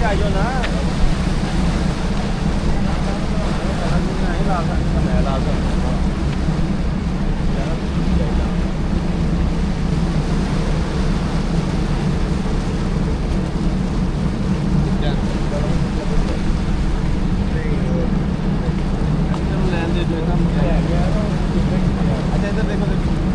आइयो ना नहीं ला सकता मैं ला सकता अच्छा इधर देखो देखो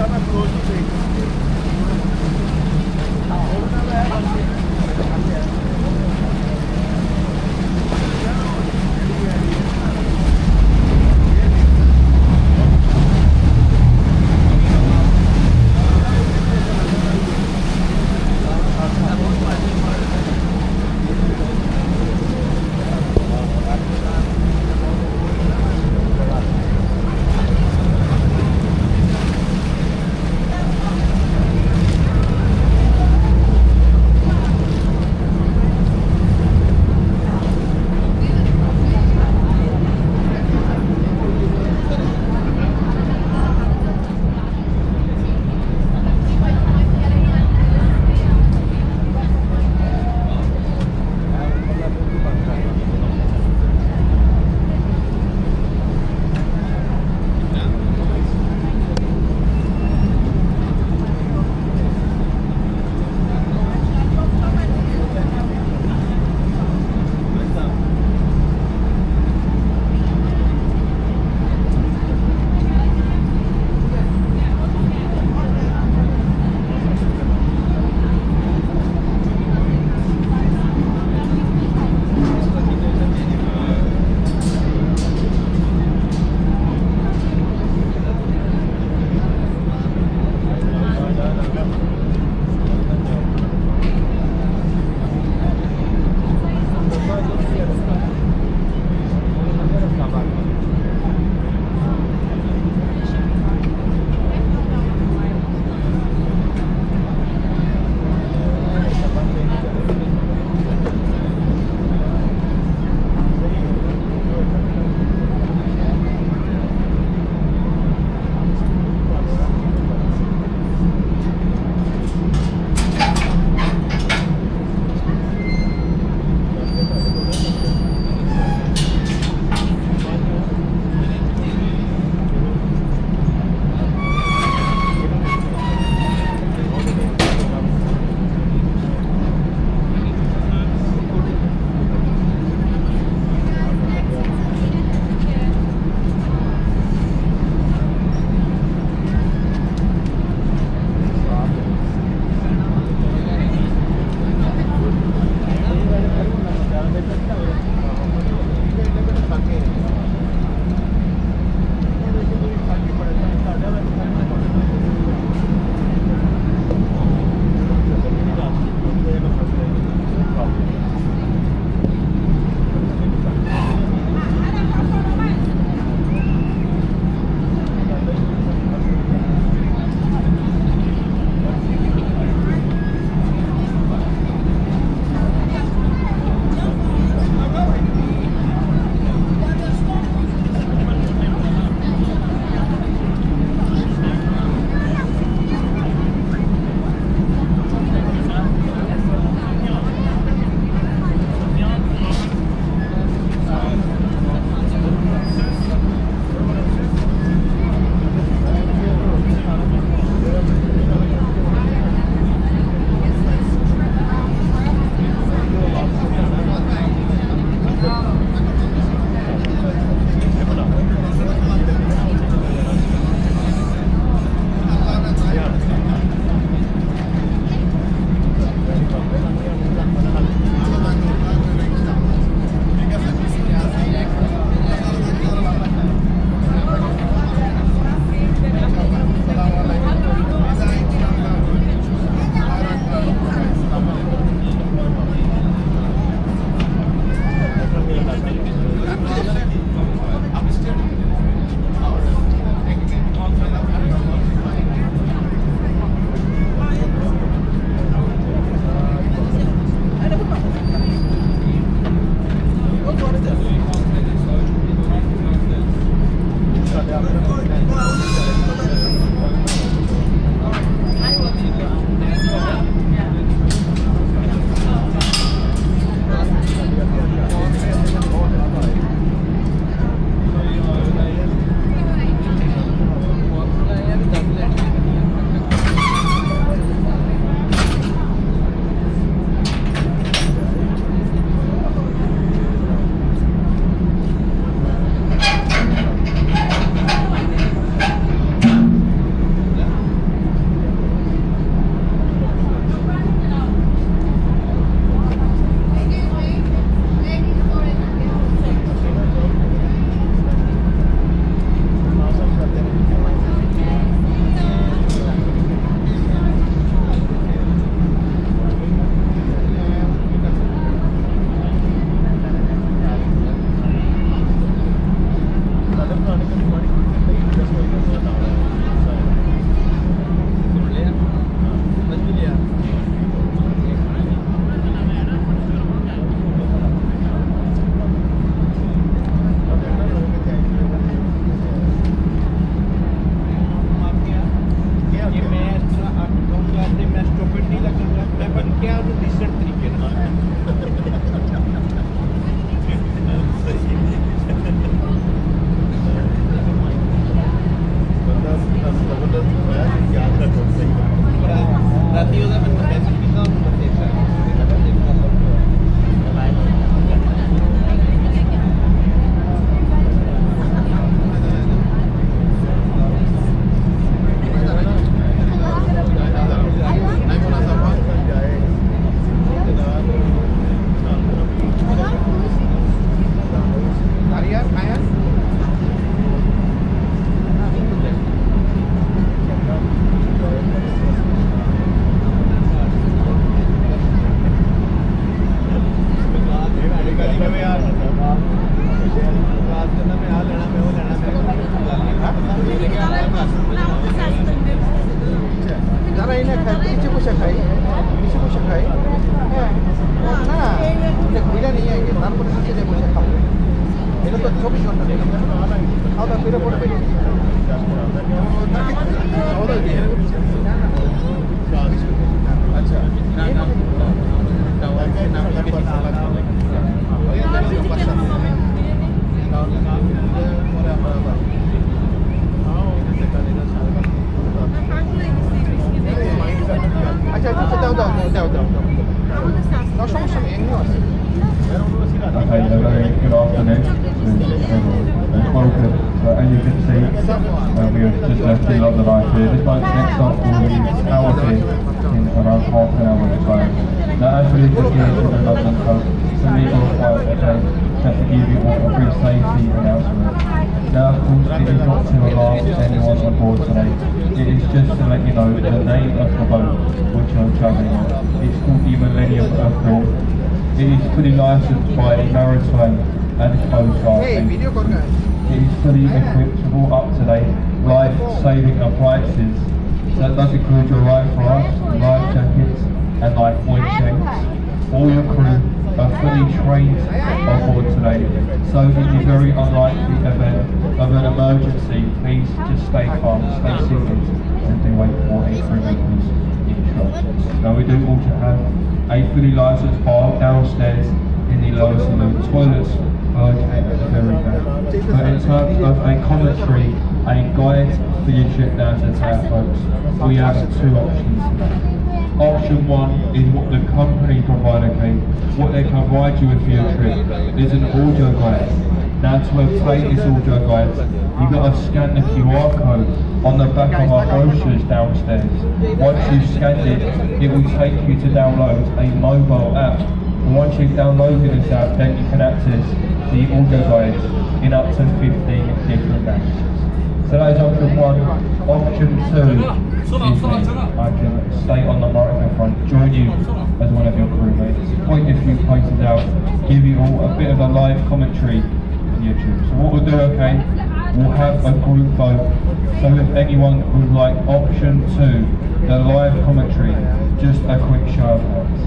मैं क्लोज देख Okay, a very good afternoon to everyone and welcome. So as you can see, we have just left the London Eye here. This boat's next stop will be Towerfin in around half an hour or so. Now as we leave the gear to the London coast, it's a legal requirement again just to give you all a brief safety announcement. Now of course it is not to alarm anyone on board today. It is just to let you know the name of the boat which I'm travelling on. It's called the Millennium Greenwich. It is fully licensed by the Maritime and Coast Guard. It is fully equipped with all up-to-date life-saving appliances. So that does include your life rafts, life jackets and life buoy tanks. All your crew are fully trained on board today. So in the very unlikely event of an emergency, please just stay calm, stay seated and do wait for a crew member's instructions. Now we do also have a fully licensed bar downstairs in the lower saloon. Toilets are located at the very back. But in terms of a commentary, a guide for your trip down to town, folks, we have two options. Option one is what the company provide, okay? What they can provide you with for your trip is an audio guide. Now to obtain this audio guide, you've got to scan the QR code on the back of our brochures downstairs. Once you've scanned it, it will take you to download a mobile app. And once you've downloaded this app, then you can access the audio guides in up to 15 different languages. So that is option one. Option two is I can stay on the microphone front, join you as one of your crewmates, point a few places out, give you all a bit of a live commentary on YouTube. So what we'll do, okay, we'll have a group vote. So if anyone would like option two, the live commentary, just a quick show of hands.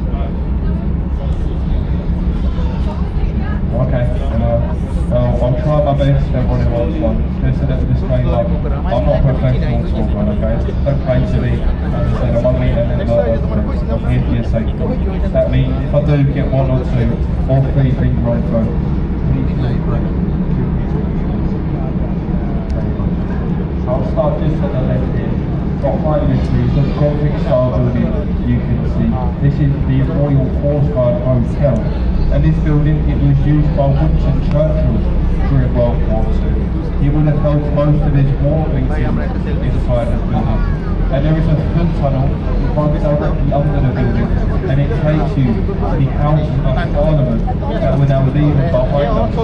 Okay. I'll try my best, everyone who wants one. Just a little disclaimer, I'm not a professional swordman, okay? Don't claim to be. As I said, I'm only a member of the group. I'm here for your safety. That means if I do get one or two or three things wrong, so please feel free. I'll start just at the left here. Got behind this is the Gothic style building you can see. This is the Royal Horse Guard Hotel. And this building, it was used by Winston Churchill during World War II. He would have held most of his war meetings inside the building. And there is a food tunnel running directly under the building, and it takes you to the House of Parliament that we're now leaving behind us.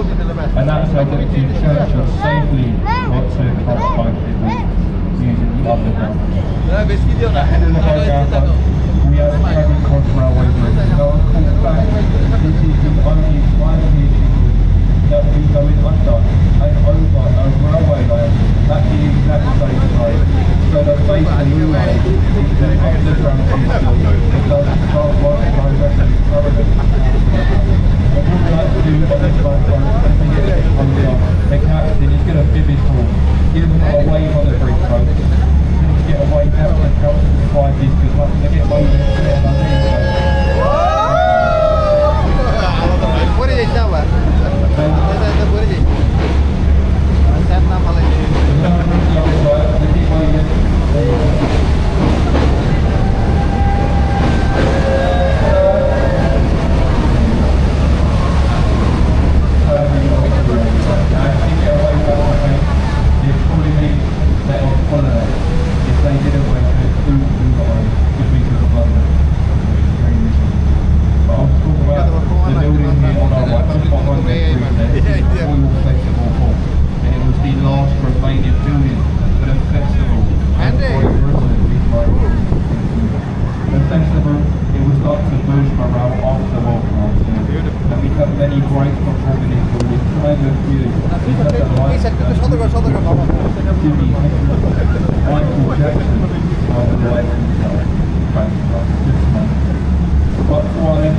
And that's how Winston Churchill safely got to Crossbow using the underground. Ahead of the road, we have the Charing Cross Railway Bridge. Now, of course, back, this is the only one here in England that will be going under and over a railway line at the exact same time. So the basically way is the underground system that does start right directly currently. What we'd like to do on this platform is to get it closer. The captain is going to bib his horn, give him a wave on the bridge road. Get away now and help us find this because I'm going to get loaded into there and I need to. What is it now? What is it? Set now,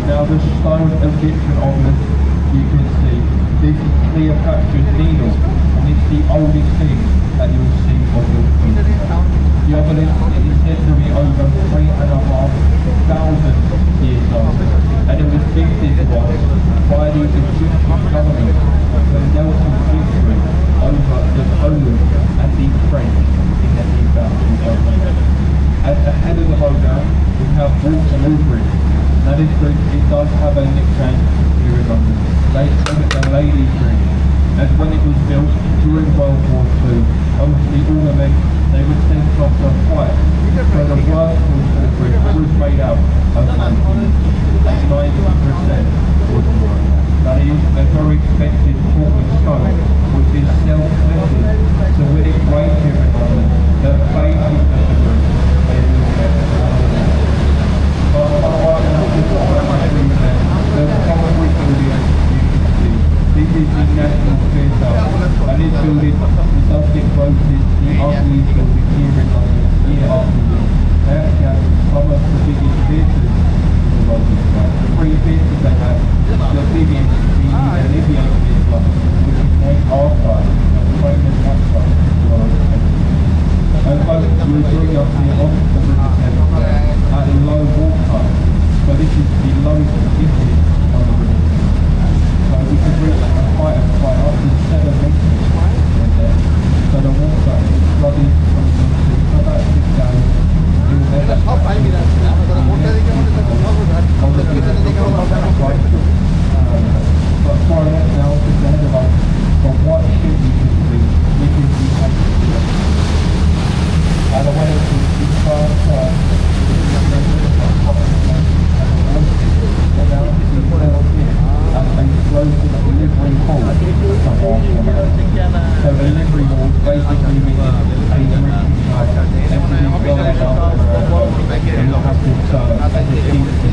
Now the stone addition of this, you can see, this is Cleopatra's Needle, and it's the oldest thing that you'll see on your feet. The obelisk is said to be over 3,500 years old, and it was gifted to us by the Egyptian government for Nelson's victory over the Polish and the French in the 2000. At the head of the road now, we have Waterloo Bridge. Now this bridge, it does have a nickname here in London. They call it the Ladies' Bridge. And when it was built during World War II, obviously all the men, they were sent off to fight. So the workforce of the bridge was made out of 90% was wood. That is a very expensive Portland stone, which is self-lifted. So when it rains here in London, the base of the bridge, they will get this is the National Theatre, and this building does get voted the ugliest building here in London year after year. They actually have some of the biggest theatres in the world. The three theatres they have, the biggest is the Millennium, which is named after a famous actor in the world. And folks, we're doing up here on the River Thames at a low water height. So this is the lowest position on the river. So we can reach a height of quite up to 7 metres in there. So the water is flooding from the sea for about 6 days. It will then but far left now, just ahead of us, from what ship you can see, this is the H. And the way it's the first delivery hall. So the delivery hall basically means a drinking house. Everything going on and you'll have to serve as a team to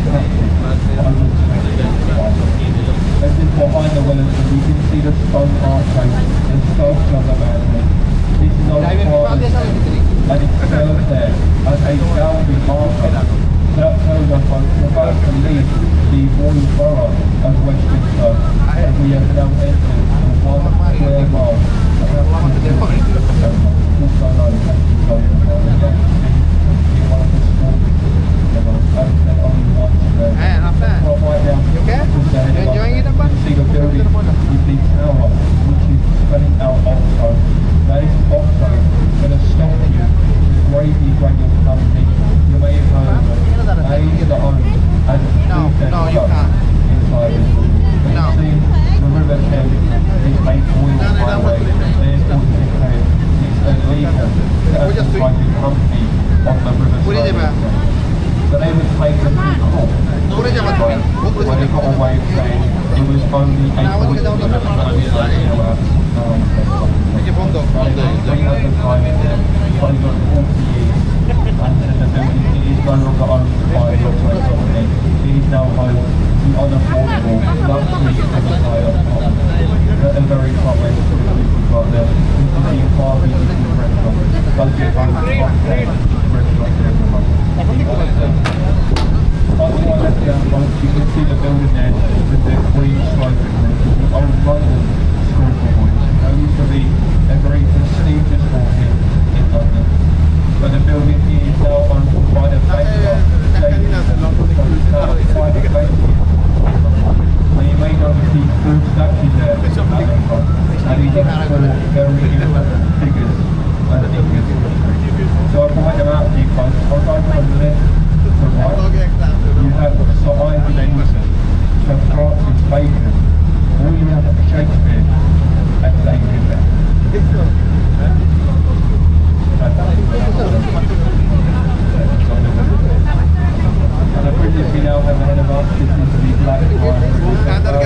This is behind the Wellington. You can see the stone archway and sculpture of the man. This is old Father's and it serves there as a gallery market. That tells us the about to leave the royal borough of Westminster, and we have now entered the 1 square mile. Also known as the Golden Mile. In one of the smallest and only one square. Right now, just ahead of us, you can see the building with the tower, which is spelling out Oxford. That is Oxford. Going to stop you. Gravy Radio Company. You may have heard of them. They are owned as a inside this room. You can see the River Thames is a oil highway. Therefore, it's illegal to advertise a company on the river side. So they would take them to court. When they got away with saying it was only a coincidence that it was only they advertised it over 40 years and said the building is no longer owned by the Oxford company. It is now home to unaffordable luxury empire at a very far away from the people got there. You can see far beautiful restaurants. Don't get home to restaurants everyone. Otherwise, left down front, you can see the building there with the green striping roof, the old London School for Boys. It used to be a very prestigious hall here in London. But the building is now owned by the banker, private banking. And you may notice the food statues there at the front, and these are four very important figures and figures. So I'll point them out to you folks. I'll go from the left to right. You have Sir Isaac Newton, Sir Francis Bacon, William Shakespeare, and David Beckham. And the bridges we now have ahead of us, this is the Black Line, the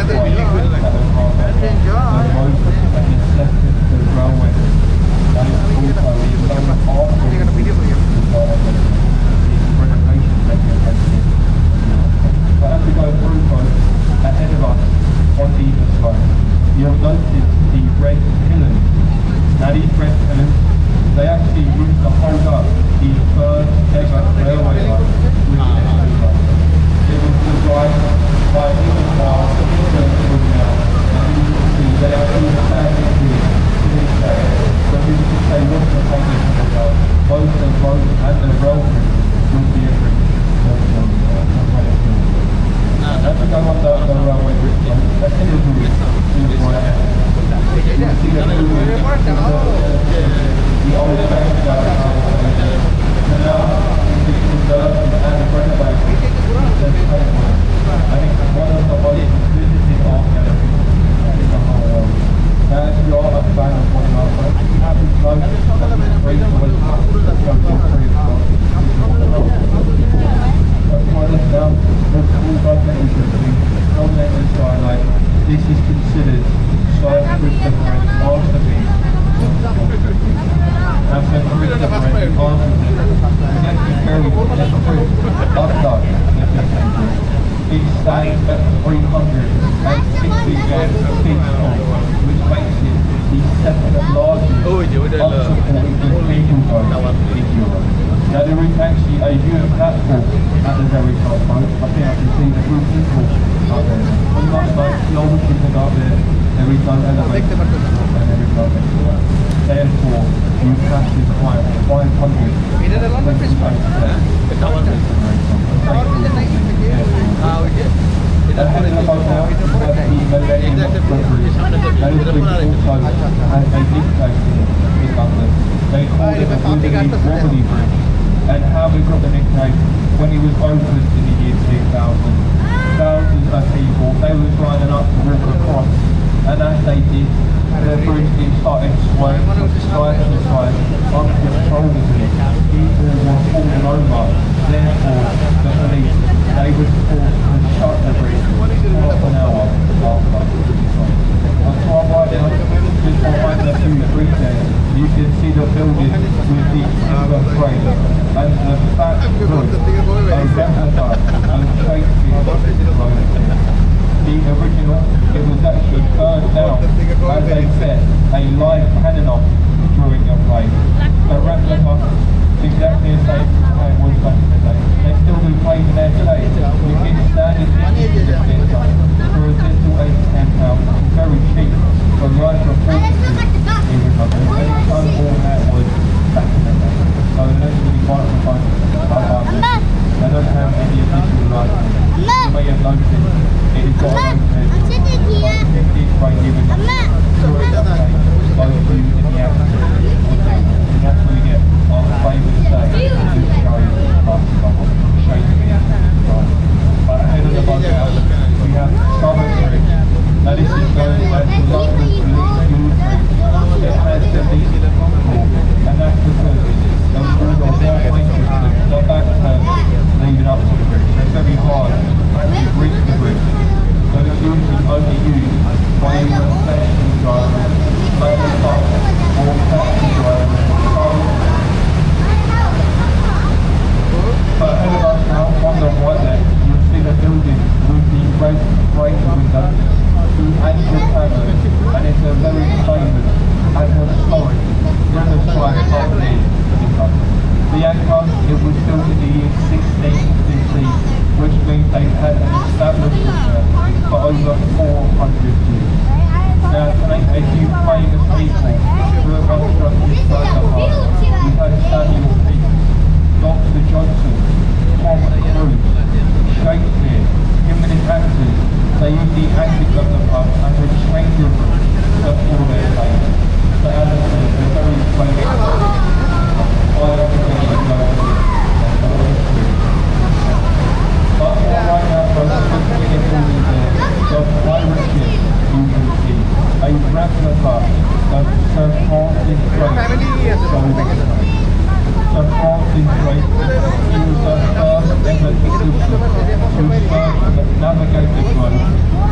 most and the second to the railway. That is also the renovation taking place here. But as we go through both, ahead of us, on either side, you'll notice the red pillars. Now these red pillars, they actually used to hold up the first ever railway line with the Westminster. It was designed by English architects now, and you can see they are still standing here to this day. But you can say what the paintings are about. Both the road and the railway will be a bridge. As we go on the railway bridge, that's in the route to the right hand. You can see the old bank and now the conserved and renovated. I think one of the most visited art galleries in the whole world. Now if you are a fan of one another, you have to go to the free to now, this is considered Sir Christopher masterpiece. Now Sir Christopher masterpiece is actually very different update in the 15th century. It stands at 360 feet tall, which makes it the second largest unsupported cathedral dome in Europe. Now there is actually a huge platform at the very top, folks. I think I can see the blue people up there. On the right side, the older people up there, there is no elevator and there is no elevator. Therefore, you have to climb 500 ahead of the hotel, we have the Millennium Brewery. That is which also has a big place in London. They call it the Wobbly Bridge. And how we got the nickname, when it was opened in the year 2000, thousands of people, they were lining up to walk across, and as they did, the bridge started swaying from side to side, uncontrollably. People were falling over, therefore the police, they were forced to shut the bridge half an hour after. On top right now, just behind the few trees there, you can see the building with the silver frame and the fat roof, a replica of Shakespeare. The original, it was actually burned down as they set a live cannon off during your play. The replica, exactly the same as how it was back in the day. They still do plays in there today. You can standard tickets in this theatre for a dental £8 to £10. Very cheap for live performances. Even though any so all that was back in the day. So they don't really microphones like this. They don't have any official license. You may have noticed it is got an open by giving both views in the atmosphere. And that's where we get our favourite stage to show basketball, Shakespeare. But ahead of the budget, we have Summer Bridge. Now this is going back to London Police Blue Bridge. It has the least football, and that's because there was all the white winches to the back turn leading up to the bridge. It's very hard to reach the bridge. So it's usually only used by either station drivers, local bus, or taxi drivers. But ahead of us now, on the right there, you'll see the building with the red frame windows, the anchor panel, and it's a very famous and historic Riverside property in London. The anchor, it was built in the year 1650, which means they've had an establishment there for over 400 years. Now, to name a few famous people who have constructed further parts, we've had Samuel Pepys, Dr. Johnson, Tom Cruise, Shakespeare, him and his actors. They use the antics of the pub and the changing room for all their plays. So as I said, they're very famous. But right now, folks, looking at all these the pirate ship you can see, a replica of Sir Francis Drake. Sir Francis Drake, he was the first ever citizen to navigate the globe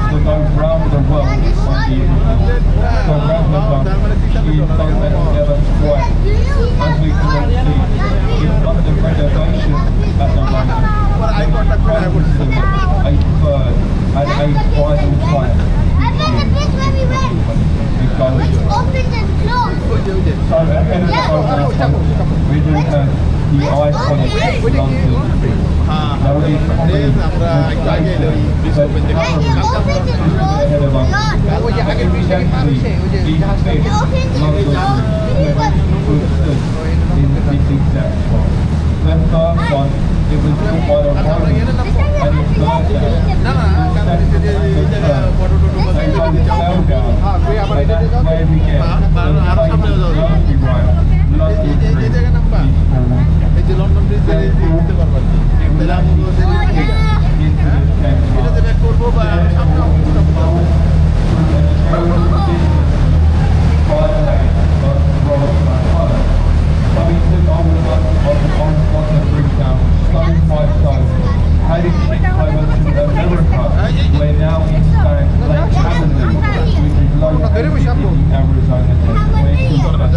to go round the world on the internet. So replica, she has done that together twice. As we can all see, it's under renovation at the moment. A third and a final time. So ahead of the program, we do have the iconic London Bridge. Now it is probably the safest, but currently ahead of us. Exactly the fifth London Bridge stood in this exact spot. The first one, it was built by the Romans, and its first down, the second and the third. They both fell down, and that's where we get the famous nursery rhyme, London Bridge is falling. Therefore, it was actually kicked into the Thames River. Therefore, it was sold through a charitable business by the name of Robert McCullough. So he took on the bridge down, stone by stone, had it shipped over to America, where now it stands Lake Avenue, which is located in the Arizona desert, where it's got that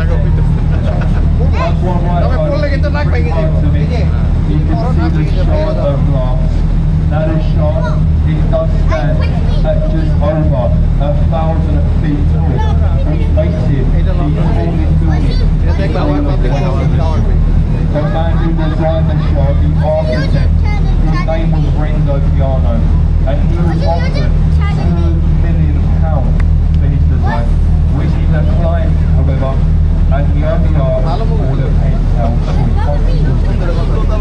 That's one right side of it. You can see the shard of glass. Now the shard, it does stand at just over 1,000 feet tall, which makes it the tallest building. The man who designed the shard, the architect, his name was Renzo Piano, and he was offered £2 million for his design, which he declined, however, and he only asked for the £8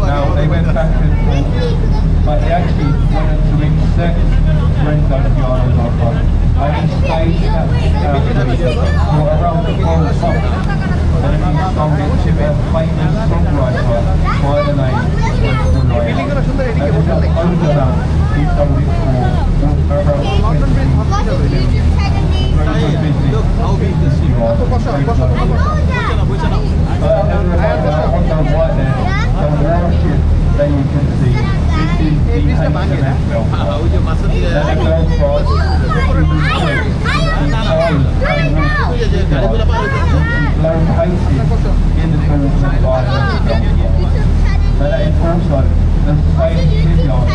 Now they went back and forth, but he actually wanted to accept Renzo Piano's offer, and he stayed at for around the whole summer. And he sold it to a famous songwriter by the name of Greenwich. And in Amsterdam, he sold it for around 20 million. Very good business you are. On the right there, the warship that you can see, this is the HMS Belfast. Then the Belfast, located in the Northern Ireland. So that is also the same shipyard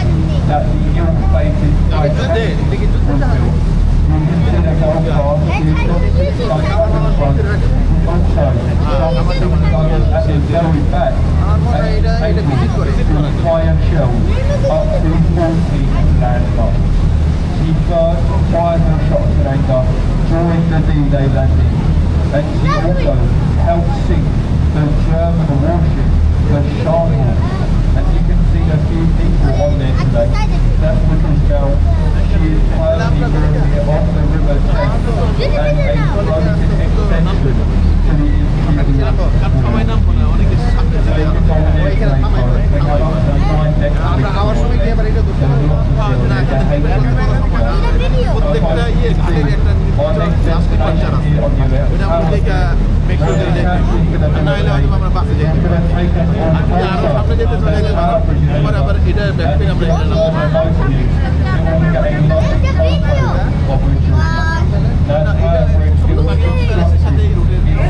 that the ill-fated Titanic was built. You can see the Belfast, the Atlantic front, also very back and taken through fire shells up to 14 landmarks. She first fired her shots at anger during the D-Day landing, and she also helped sink the German warship, the Scharnhorst. And you can see a few people on there today. That's because now she is currently moving it off the river Thames and a floating extension to the interior.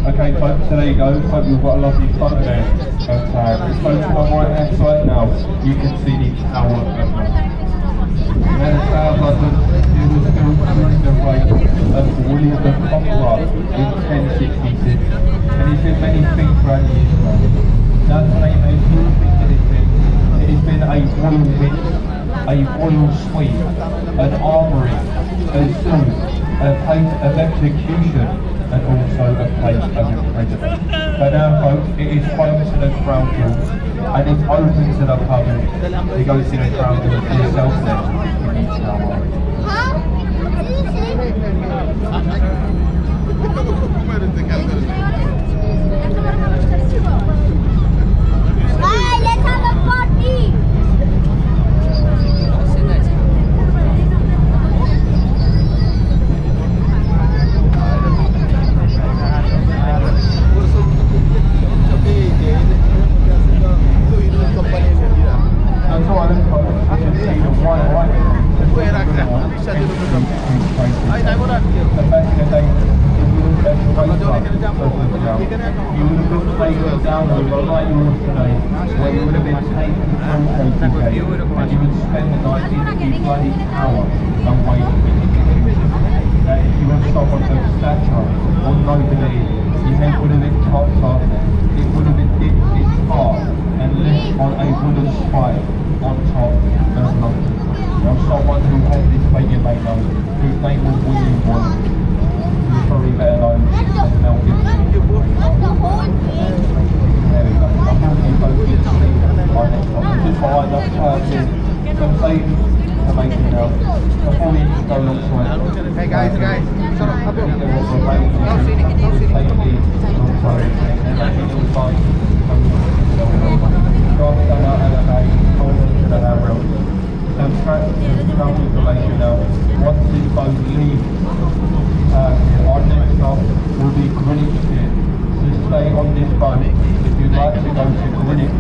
Okay folks, so there you go. Hope you've got a lovely photo there. So to my right hand side now, you can see the Tower of London. Now the Tower of London, it was built during the reign of William the Conqueror in 1066, and it's been many things throughout the history. Now to name a few things that it's been, it has been a royal mint, a royal suite, an armoury, a zoo, a place of execution, and also a place of imprisonment. But now folks, it is home to the Crown Jewels, and it's open to the public. You go see the Crown Jewels for yourself there in each tower. Bye, let's have a party! Hey guys, shut up. some practical information now. Once this boat leaves our next stop will be Greenwich here. So stay on this boat if you'd like to go to Greenwich.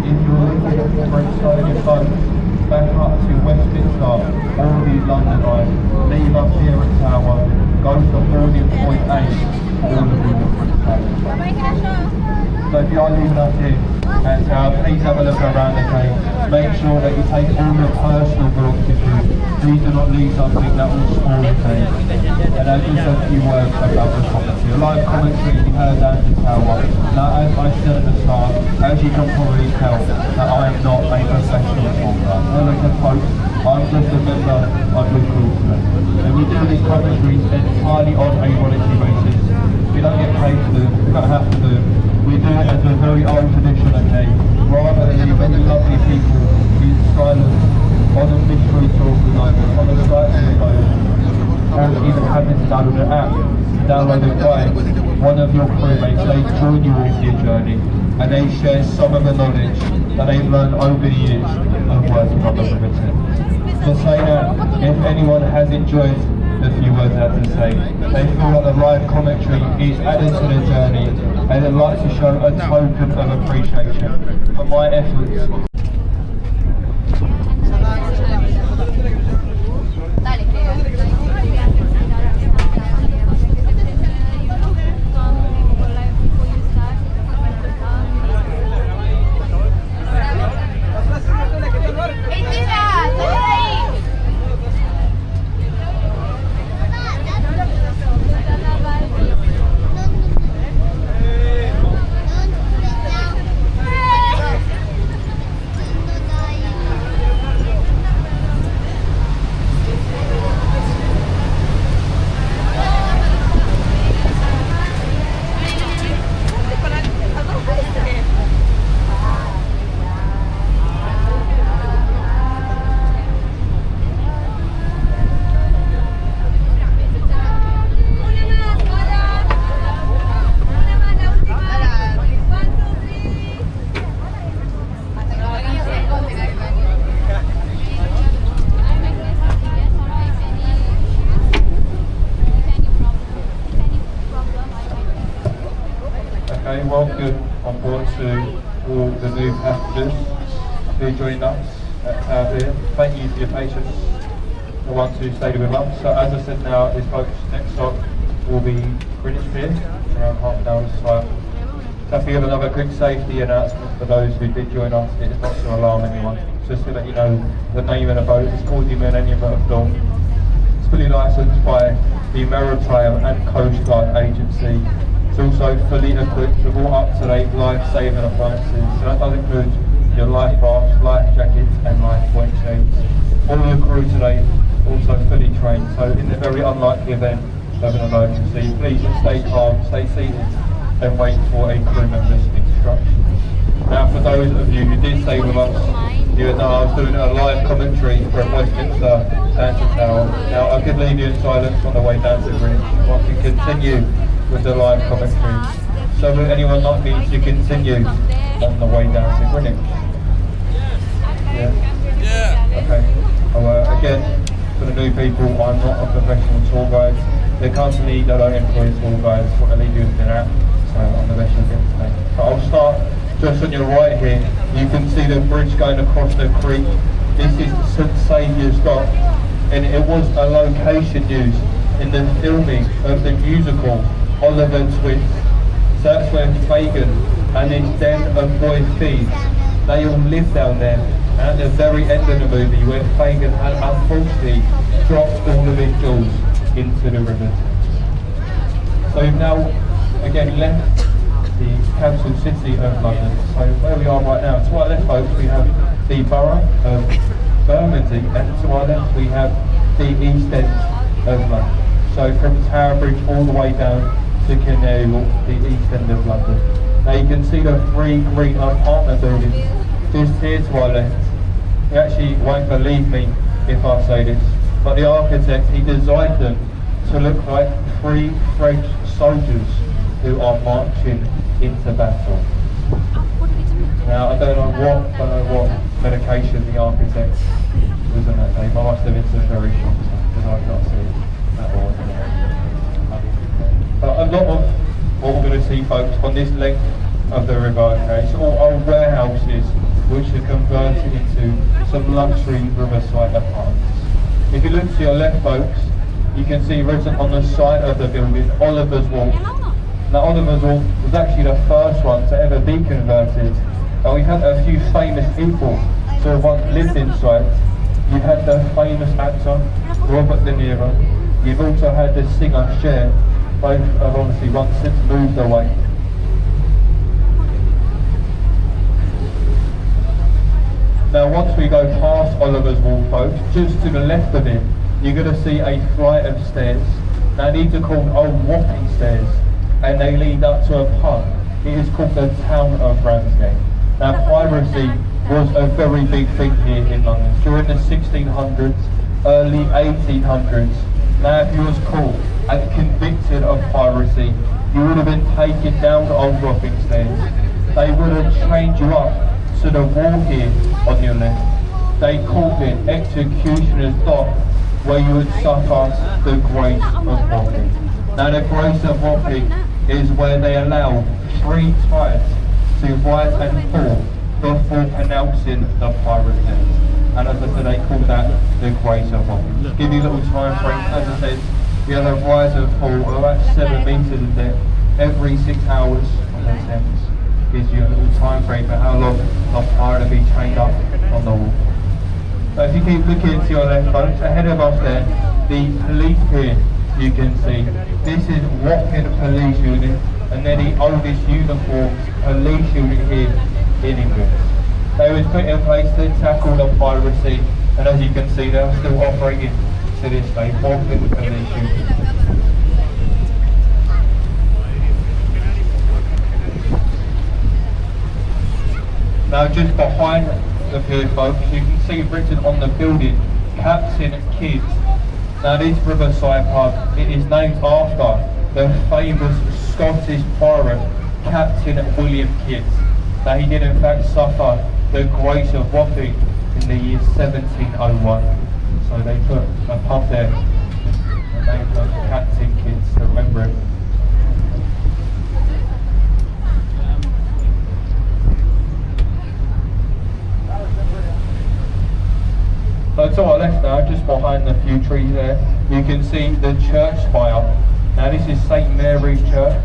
If you're looking for exciting boat, back up to Westminster or the London Eye. Leave us here at Tower, go to boarding point 8 for all of your different towers. So if you are leaving us here at Tower, please have a look around the cave. Make sure that you take all your personal belongings with you. Please do not leave something that will spoil the cave. And just a few words about the commentary. A live commentary you heard down the Tower. Now as I said at the start, as you can probably tell, that I am not a professional talker. I'm just a member of the crew today. And we do these commentaries entirely on a voluntary basis. We don't get paid to do it, we don't have to do it. We do it as a very old tradition, okay? Rather than leave many lovely people in silence on a mystery tour tonight, on the site of the boat, or even having to download an app, downloaded by one of your crewmates. They join you on your journey and they share some of the knowledge that they've learned over the years of working on the river Thames. To say that if anyone has enjoyed the few words I had to say, they feel that the live commentary is added to the journey and they'd like to show a token of appreciation for my efforts. Okay, welcome on board to all the new passengers who joined us at Tower here. Thank you for your patience, the ones who stayed with us. So as I said now, this boat's next stop will be Greenwich Pier, around half an hour's time. So if you have another quick safety announcement for those who did join us, it is not to alarm anyone. Just to let you know the name of the boat is called the Millennium of Dawn. It's fully licensed by the Maritime and Coast Guard Agency. It's also fully equipped with all up-to-date life-saving appliances. So that does include your life rafts, life jackets and life buoy chains. All your crew today also fully trained. So in the very unlikely event of an emergency, please just stay calm, stay seated and wait for a crew member's instructions. Now for those of you who did stay with us, you know I was doing a live commentary from Westminster down to Tower. Now I could leave you in silence on the way down to Greenwich, but I can continue with the live commentary. So will anyone like me to continue on the way down to Greenwich? Yeah? Okay. Well, again, for the new people, I'm not a professional tour guide. The company that I employ tour guides, what I leave you with dinner, so I'm the best you'll get today. So I'll start just on your right here. You can see the bridge going across the creek. This is St Saviour's Dock, and it was a location used in the filming of the musical Oliver Twist. So that's where Fagin and his den of boy thieves, they all live down there. And at the very end of the movie, where Fagin had unfortunately dropped all of his jewels into the river. So we've now again left the capital city of London. So where we are right now, to our left folks, we have the borough of Bermondsey, and to our left we have the East End of London. So from Tower Bridge all the way down to Canary Wharf, the East End of London. Now you can see the three green apartment buildings just here to our left. You actually won't believe me if I say this, but the architect, he designed them to look like three French soldiers who are marching into battle. Now I don't know what medication the architect was on that day, but I must have been some very strong stuff because I can't see that all. But a lot of what we're going to see, folks, on this length of the river, okay, it's all old warehouses which are converted into some luxury riverside apartments. If you look to your left, folks, you can see written on the side of the building, Oliver's Walk. Now, Oliver's Walk was actually the first one to ever be converted. And we've had a few famous people to have once lived inside. You've had the famous actor, Robert De Niro. You've also had the singer, Cher. Both have obviously once since moved away. Now, once we go past Oliver's Walk, folks, just to the left of it, you're going to see a flight of stairs. Now, these are called Old Wapping Stairs, and they lead up to a pub. It is called the Town of Ramsgate. Now, piracy was a very big thing here in London during the 1600s, early 1800s. Now, if you was caught and convicted of piracy, you would have been taken down to Old Wapping Stairs. They would have chained you up to the wall here on your left. They called it Executioner's Dock, where you would suffer the grace of Wapping. Now, the grace of Wapping is where they allow 3 tides to rise and fall before pronouncing the pirate name. And as I said, they call that the grace of Wapping. Just give you a little time frame. As I said, we have a rise and fall of about 7 metres in depth every 6 hours on the Thames. Gives you a little time frame for how long the pirate will be chained up on the wall. So if you keep looking to your left, folks, ahead of us there, the police pier, you can see. This is Wapping Police Unit, and they're the oldest uniformed police unit here in England. They was put in place to tackle the piracy, and as you can see, they're still operating to this day. Wapping Police Unit. Now, just behind the pier, folks, you can see written on the building, Captain Kidd. Now, this riverside pub, it is named after the famous Scottish pirate, Captain William Kidd. Now, he did in fact suffer the grace of Wapping in the year 1701. So they put a pub there, the name of Captain Kidd, so remember it. So to our left now, just behind the few trees there, you can see the church spire. Now, this is St Mary's Church,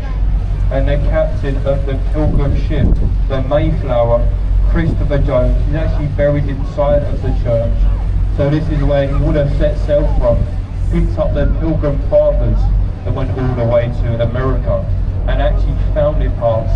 and the captain of the pilgrim ship, the Mayflower, Christopher Jones, is actually buried inside of the church. So this is where he would have set sail from, picked up the Pilgrim Fathers and went all the way to America, and actually founded parts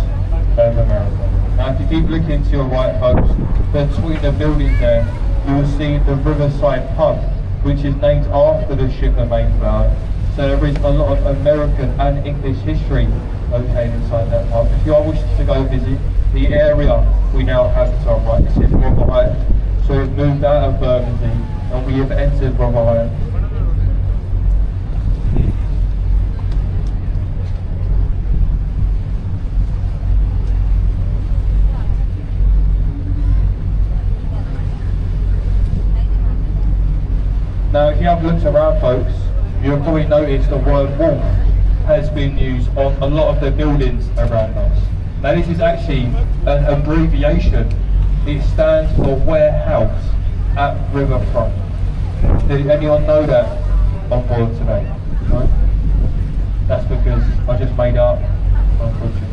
of America. Now, if you keep looking to your right, folks, between the buildings there, you will see the Riverside Pub, which is named after the ship the Mayflower. So there is a lot of American and English history located inside that pub. If you are wishing to go visit the area we now have to our right, this is Rotherhithe. So we've moved out of Burgundy and we have entered Rotherhithe. Now, if you have looked around, folks, you'll probably notice the word wolf has been used on a lot of the buildings around us. Now, this is actually an abbreviation. It stands for warehouse at riverfront. Did anyone know that on board today? No? That's because I just made up, unfortunately.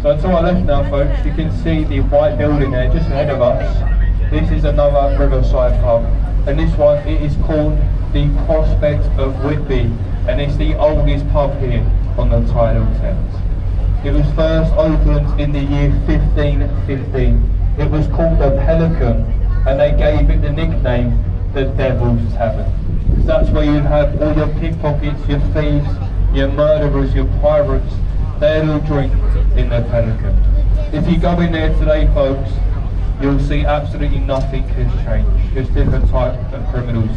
So to our left now, folks, you can see the white building there just ahead of us. This is another riverside pub, and this one, it is called the Prospect of Whitby, and it's the oldest pub here on the tidal Thames. It was first opened in the year 1515. It was called the Pelican, and they gave it the nickname the Devil's Tavern. Because that's where you have all your pickpockets, your thieves, your murderers, your pirates. They'll all drink in the Pelican. If you go in there today, folks, you'll see absolutely nothing has changed. Just different type of criminals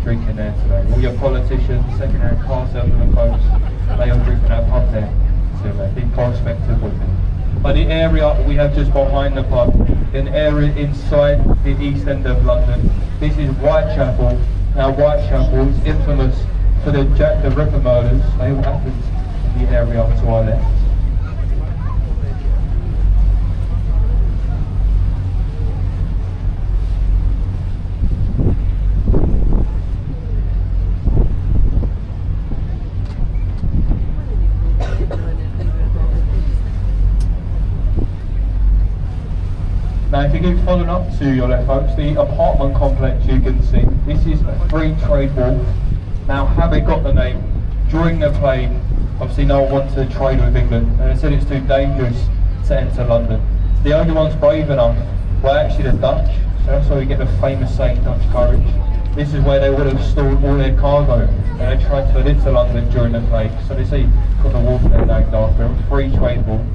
drinking there today. All your politicians, second-hand car salesmen folks, they are drinking at pub there today. Big prospective women. But the area we have just behind the pub, an area inside the east end of London, this is Whitechapel. Now Whitechapel is infamous for the Jack the Ripper murders. They all happened in the area to our left. Now if you keep following up to your left folks, the apartment complex you can see, this is a free trade wharf. Now how they got the name, during the plague, obviously no one wanted to trade with England and they said it's too dangerous to enter London. The only ones brave enough were actually the Dutch, so that's why we get the famous saying Dutch courage. This is where they would have stored all their cargo and they transferred it to London during the plague. So they see got the wharf there named after them, free trade wharf.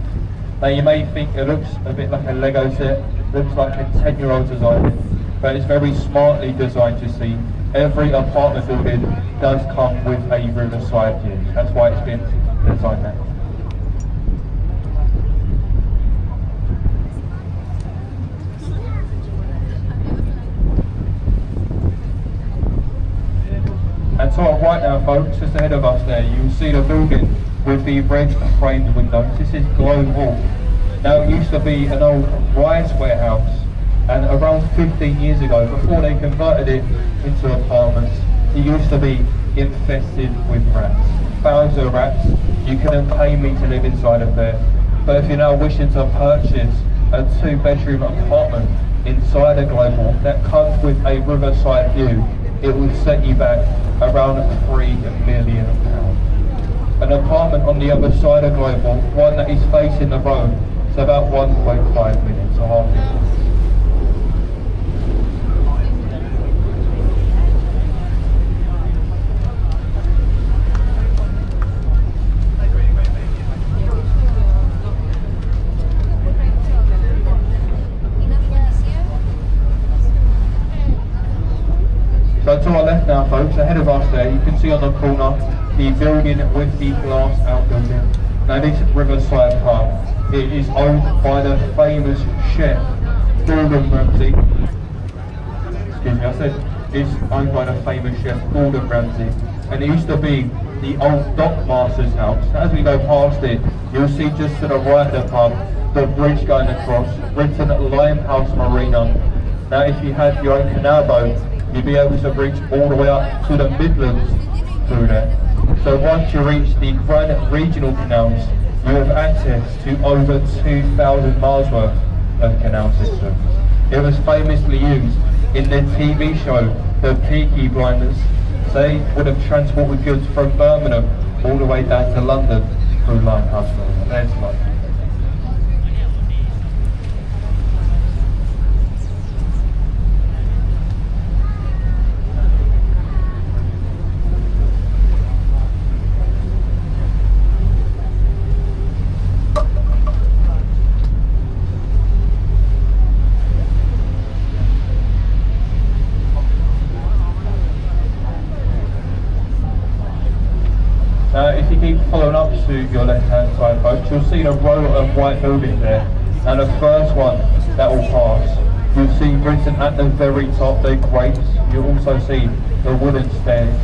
Now you may think it looks a bit like a Lego set, looks like a 10-year-old designed it, but it's very smartly designed to see. Every apartment building does come with a riverside view. That's why it's been designed that. And to our right now folks, just ahead of us there, you'll see the building with the red framed windows. This is Globe Hall. Now it used to be an old rice warehouse, and around 15 years ago, before they converted it into apartments, it used to be infested with rats. Thousands of rats. You couldn't pay me to live inside of there. But if you're now wishing to purchase a 2-bedroom apartment inside a Globe Hall that comes with a riverside view, it will set you back around £3 million. An apartment on the other side of Globe Hall, one that is facing the road, it's about 1.5 million, so half million. So to our left now folks, ahead of us there, you can see on the corner the building with the glass outbuilding. Now this riverside pub, it is owned by the famous chef Gordon Ramsay. Excuse me, I said it's owned by the famous chef Gordon Ramsay, and it used to be the old dockmaster's house. As we go past it, you'll see just to the right of the pub the bridge going across, written Limehouse Marina. Now if you had your own canal boat, you'd be able to reach all the way up to the Midlands through there. So once you reach the Greenwich regional canals, you have access to over 2,000 miles worth of canal systems. It was famously used in the TV show The Peaky Blinders. They would have transported goods from Birmingham all the way down to London through Limehouse Marina. There's London. If you keep following up to your left hand side folks, you'll see a row of white buildings there, and the first one that will pass, you'll see written at the very top the grapes. You'll also see the wooden stairs.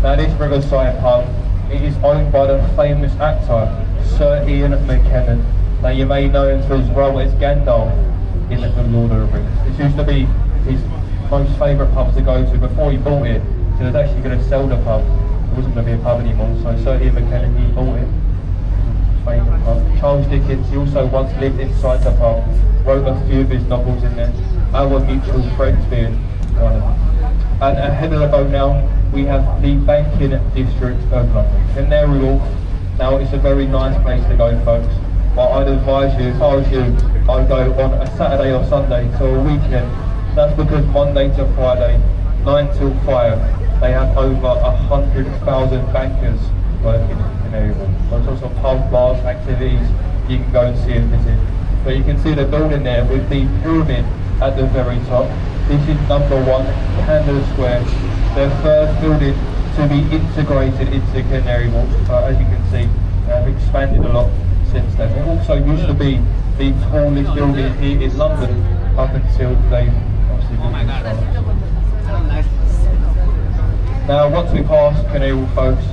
Now this riverside pub, it is owned by the famous actor Sir Ian McKellen. Now you may know him for his role as Gandalf in The Lord of the Rings. This used to be his most favourite pub to go to before he bought it. So he was actually going to sell the pub. It wasn't going to be a pub anymore, so Sir Ian McKellen, he bought it. Favourite pub. Charles Dickens, he also once lived inside the pub, wrote a few of his novels in there. Our Mutual Friends being one of them. And ahead of the boat now, we have the banking district of London. Canary Wharf. Now it's a very nice place to go folks, but I'd advise you, if I was you, I'd go on a Saturday or Sunday to a weekend. That's because Monday to Friday, 9 till 5, they have over 100,000 bankers working in Canary Wharf. There's also pub, bars, activities you can go and see and visit. But you can see the building there with the pyramid at the very top. This is number 1, Canada Square. Their first building to be integrated into Canary Wharf. As you can see, they've expanded a lot since then. It also used to be the tallest building here in London up until they obviously moved in Charlotte. Now, once we pass Canary Wharf, folks,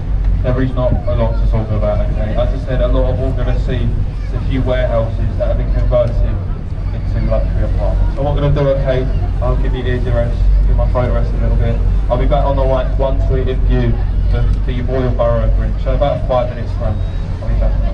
there is not a lot to talk about. Okay, as I said, a lot of what we're going to see is a few warehouses that have been converted into luxury apartments. So what I'm going to do, okay, I'll give you ear to rest, give my throat rest a little bit. I'll be back on the right once we're in view of the Royal Borough of Greenwich. So about 5 minutes time, I'll be back.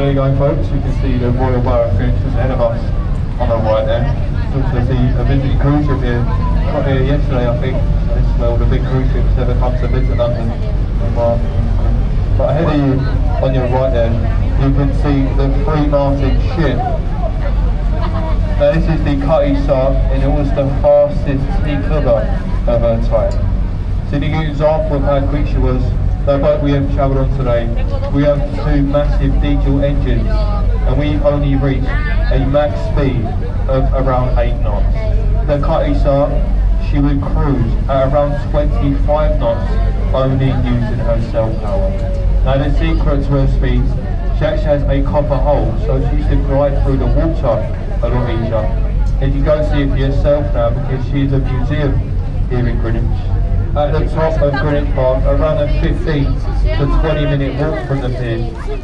there you go, folks. You can see the Royal Borough of Greenwich just ahead of us on the right there. You also see a visiting cruise ship here. I got here yesterday, I think. This is where all the big cruise ships ever come to visit London. But ahead of you, on your right there, you can see the three-masted ship. Now this is the Cutty Sark, and it was the fastest sea clipper of her time. So to give you an example of how quick she was, the boat we have travelled on today, we have two massive diesel engines, and we only reached a max speed of around 8 knots. The Cutty Sark, she would cruise at around 25 knots, only using her sail power. Now the secret to her speeds, she actually has a copper hull, so she should glide through the water a lot easier. And you go see it for yourself now, because she is a museum here in Greenwich. At the top of Greenwich Park, around a 15 to 20 minute walk from the pier,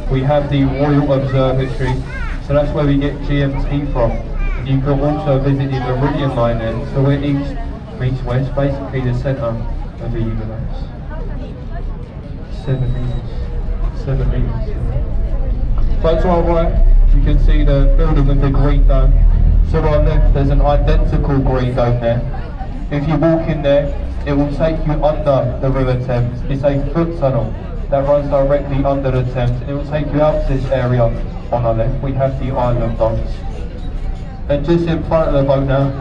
we have the Royal Observatory, so that's where we get GMT from. And you can also visit the Millennium line there, so where east meets west, basically the centre of the universe. 7 metres. 7 metres. But to our right, you can see the building with the green dome. So to our left, there's an identical green dome there. If you walk in there, it will take you under the River Thames. It's a foot tunnel that runs directly under the Thames. It will take you out to this area on our left. We have the Island Docks. And just in front of the boat now,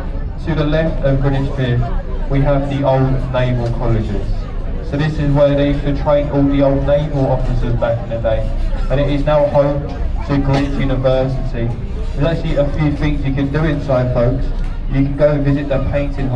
to the left of Greenwich Pier, we have the old naval colleges. So this is where they used to train all the old naval officers back in the day. And it is now home to Greenwich University. There's actually a few things you can do inside, folks. You can go and visit the painting hall.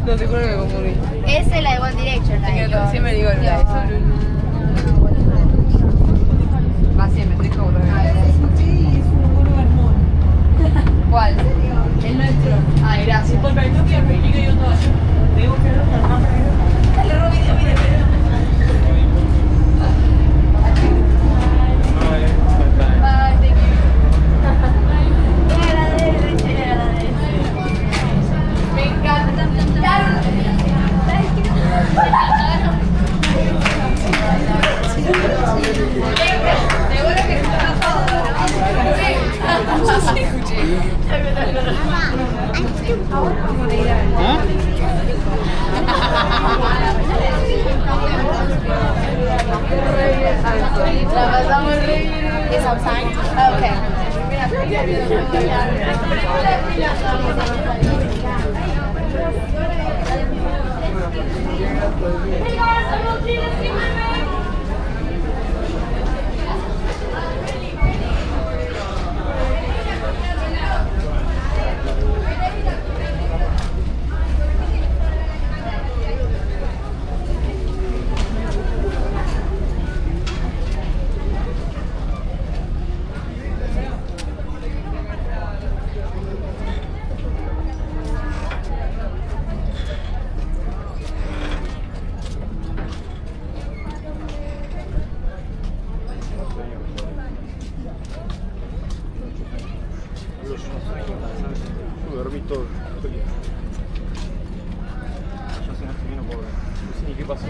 No sé cuál me confundí. Esa es la de One Direction, la de yo. Siempre digo la de Solun. Va siempre, estoy como ¿cuál? El nuestro. Ay, gracias. Porque el tuyo es pequeño y yo todo. Digo que no, dale, Robbie, mire. Bye, thank you. Me encanta. Seguro que la pasamos re bien. Is outside? Okay. Hey guys, I'm OG, let's see my man. Dormí todo. Yo cenaste vino por... No sé ni qué pasó.